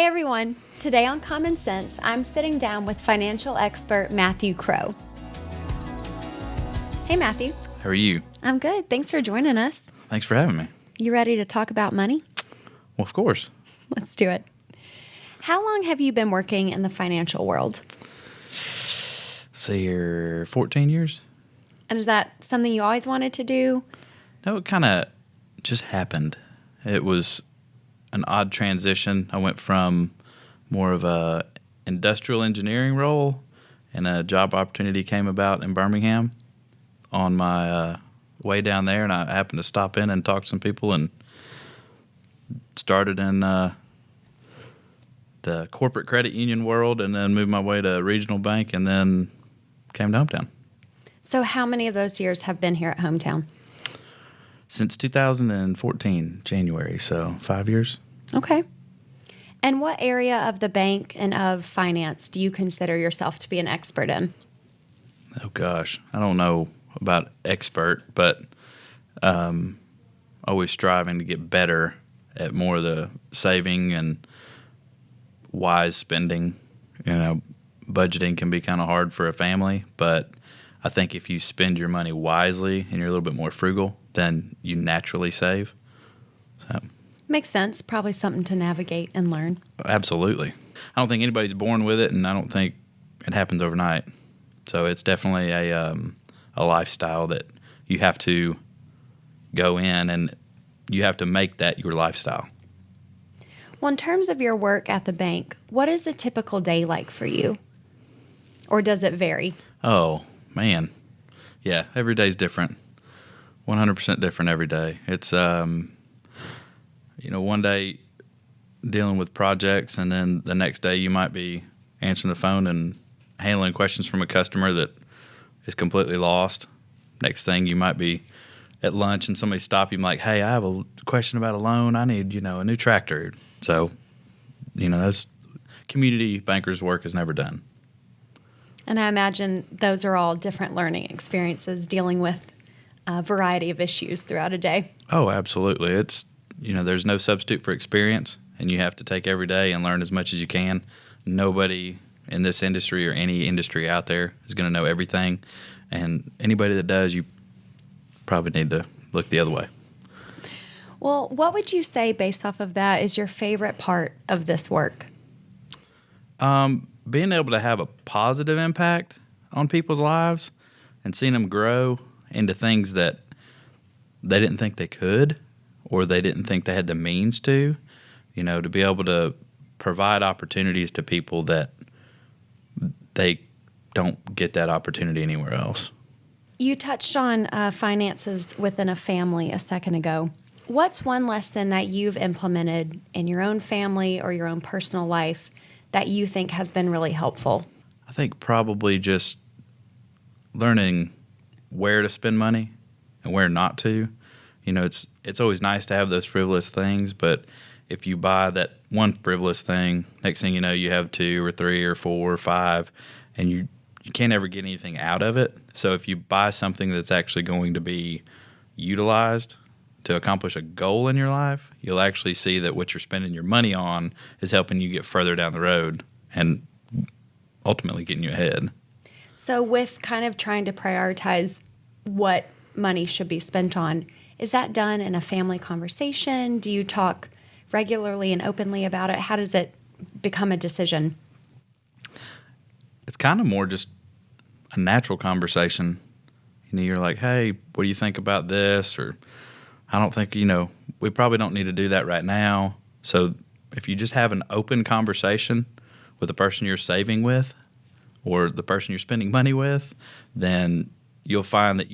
everyone. Today on Common Sense, I'm sitting down with financial expert Matthew Crow. Hey, Matthew. How are you? I'm good. Thanks for joining us. Thanks for having me. You ready to talk about money? Well, of course. Let's do it. How long have you been working in the financial world? See here, 14 years? And is that something you always wanted to do? No, it kind of just happened. It was an odd transition. I went from more of a industrial engineering role, and a job opportunity came about in Birmingham on my way down there, and I happened to stop in and talk to some people and started in the corporate credit union world, and then moved my way to a regional bank, and then came to Hometown. So how many of those years have been here at Hometown? Since 2014, January, so 5 years. Okay. And what area of the bank and of finance do you consider yourself to be an expert in? Oh, gosh. I don't know about expert, but always striving to get better at more of the saving and wise spending. You know, budgeting can be kind of hard for a family, but I think if you spend your money wisely and you're a little bit more frugal, then you naturally save. So Makes sense. Probably something to navigate and learn. absolutely. I don't think anybody's born with it, and I don't think it happens overnight. So it's definitely a lifestyle that you have to go in, and you have to make that your lifestyle. Well, in terms of your work at the bank, what is a typical day like for you? Or does it vary? Oh, man. Yeah, every day's different. 100% different every day. It's, one day dealing with projects, and then the next day you might be answering the phone and handling questions from a customer that is completely lost. Next thing, you might be at lunch and somebody stop you and like, hey, I have a question about a loan. I need, a new tractor. So, that's community bankers' work is never done. And I imagine those are all different learning experiences dealing with a variety of issues throughout a day. Oh, absolutely. It's, there's no substitute for experience, and you have to take every day and learn as much as you can. Nobody in this industry or any industry out there is going to know everything, and anybody that does, you probably need to look the other way. Well, what would you say, based off of that, is your favorite part of this work? Being able to have a positive impact on people's lives and seeing them grow into things that they didn't think they could, or they didn't think they had the means to be able to provide opportunities to people that they don't get that opportunity anywhere else. You touched on finances within a family a second ago. What's one lesson that you've implemented in your own family or your own personal life that you think has been really helpful? I think probably just learning where to spend money and where not to. It's always nice to have those frivolous things, but if you buy that one frivolous thing, next thing you know, you have 2 or 3 or 4 or 5, and you can't ever get anything out of it. So if you buy something that's actually going to be utilized to accomplish a goal in your life, you'll actually see that what you're spending your money on is helping you get further down the road and ultimately getting you ahead. So with kind of trying to prioritize what money should be spent on, is that done in a family conversation? Do you talk regularly and openly about it? How does it become a decision? It's kind of more just a natural conversation. You're like, hey, what do you think about this? Or I don't think, we probably don't need to do that right now. So if you just have an open conversation with the person you're saving with or the person you're spending money with, then you'll find that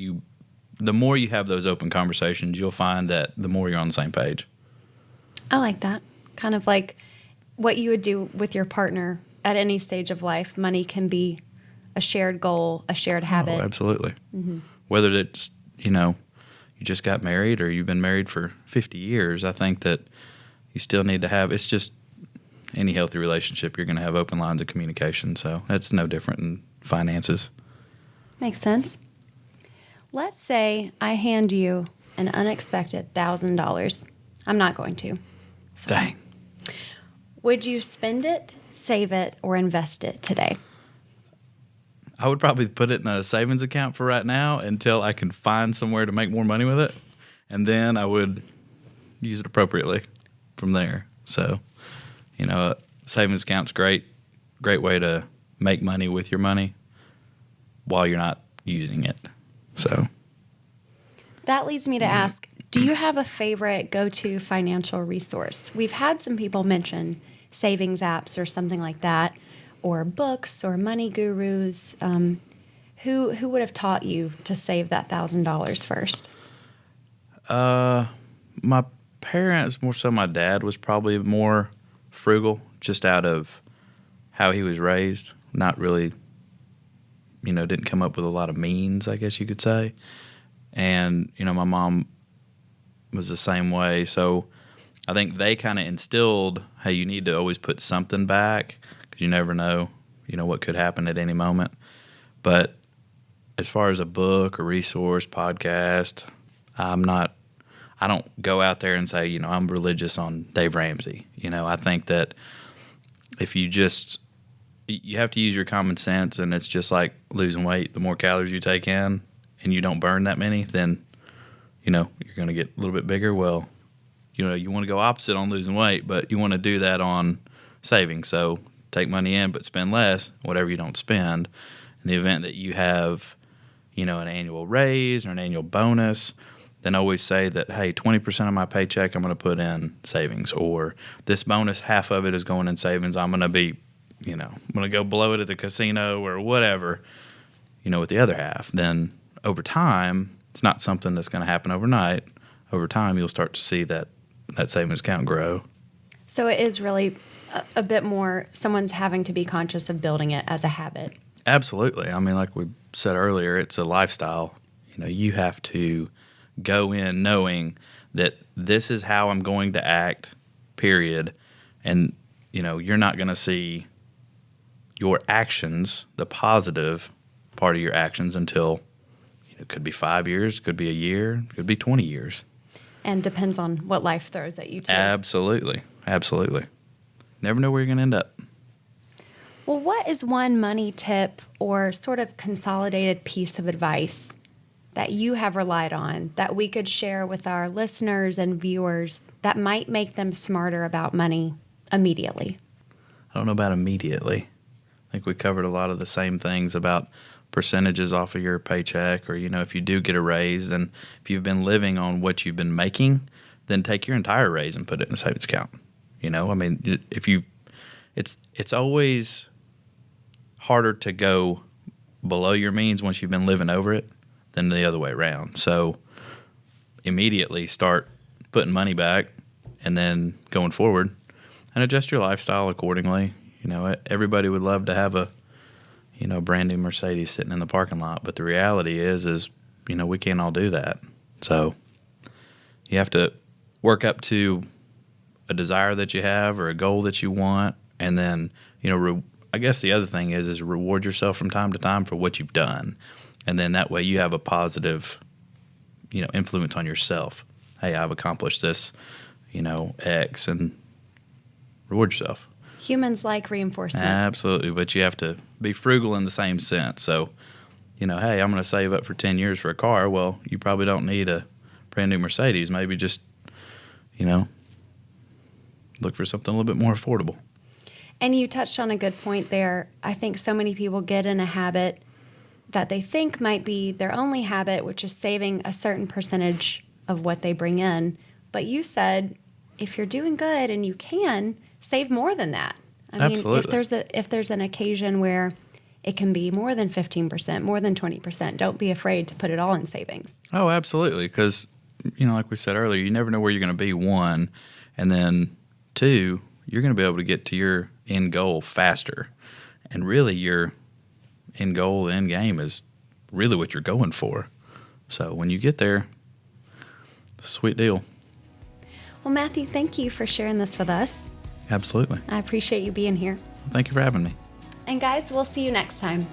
the more you have those open conversations, you'll find that the more you're on the same page. I like that. Kind of like what you would do with your partner at any stage of life. Money can be a shared goal, a shared habit. Oh, absolutely. Mm-hmm. Whether it's, you just got married or you've been married for 50 years, I think that you still need to have, it's just any healthy relationship, you're going to have open lines of communication. So that's no different in finances. Makes sense. Let's say I hand you an unexpected $1,000. I'm not going to. So Dang. Would you spend it, save it, or invest it today? I would probably put it in a savings account for right now until I can find somewhere to make more money with it. And then I would use it appropriately from there. So, savings account's great way to make money with your money while you're not using it. So that leads me to ask, do you have a favorite go-to financial resource? We've had some people mention savings apps or something like that, or books or money gurus. Who would have taught you to save that $1,000 first? My parents, more so my dad, was probably more frugal just out of how he was raised. Not really, didn't come up with a lot of means, I guess you could say. And, my mom was the same way. So I think they kind of instilled, hey, you need to always put something back because you never know, what could happen at any moment. But as far as a book or resource, podcast, I don't go out there and say, I'm religious on Dave Ramsey. I think that if you have to use your common sense, and it's just like losing weight. The more calories you take in and you don't burn that many, then, you're going to get a little bit bigger. Well, you want to go opposite on losing weight, but you want to do that on saving. So take money in, but spend less, whatever you don't spend. In the event that you have, an annual raise or an annual bonus, then always say that, hey, 20% of my paycheck I'm going to put in savings, or this bonus, half of it is going in savings. I'm going to be, I'm going to go blow it at the casino or whatever, with the other half. Then over time, it's not something that's going to happen overnight. Over time, you'll start to see that savings account grow. So it is really a bit more, someone's having to be conscious of building it as a habit. Absolutely. I mean, like we said earlier, it's a lifestyle. You have to go in knowing that this is how I'm going to act, period. And, you're not going to see your actions, the positive part of your actions, until, it could be 5 years, could be a year, could be 20 years. And depends on what life throws at you, too. Absolutely. Absolutely. Never know where you're going to end up. Well, what is one money tip or sort of consolidated piece of advice that you have relied on that we could share with our listeners and viewers that might make them smarter about money immediately? I don't know about immediately. I think we covered a lot of the same things about percentages off of your paycheck, or, if you do get a raise, and if you've been living on what you've been making, then take your entire raise and put it in a savings account. It's always harder to go below your means once you've been living over it than the other way around. So immediately start putting money back, and then going forward and adjust your lifestyle accordingly. Everybody would love to have a brand new Mercedes sitting in the parking lot, but the reality is we can't all do that. So you have to work up to a desire that you have or a goal that you want, and then I guess the other thing is reward yourself from time to time for what you've done, and then that way you have a positive influence on yourself. Hey, I've accomplished this X, and reward yourself. Humans like reinforcement. Absolutely, but you have to be frugal in the same sense. So, hey, I'm going to save up for 10 years for a car. Well, you probably don't need a brand new Mercedes. Maybe just, look for something a little bit more affordable. And you touched on a good point there. I think so many people get in a habit that they think might be their only habit, which is saving a certain percentage of what they bring in. But you said if you're doing good and you can, save more than that. I mean, Absolutely. if there's an occasion where it can be more than 15%, more than 20%, don't be afraid to put it all in savings. Oh, absolutely. Because, like we said earlier, you never know where you're going to be, one. And then two, you're going to be able to get to your end goal faster. And really your end goal, the end game is really what you're going for. So when you get there, it's a sweet deal. Well, Matthew, thank you for sharing this with us. Absolutely. I appreciate you being here. Thank you for having me. And guys, we'll see you next time.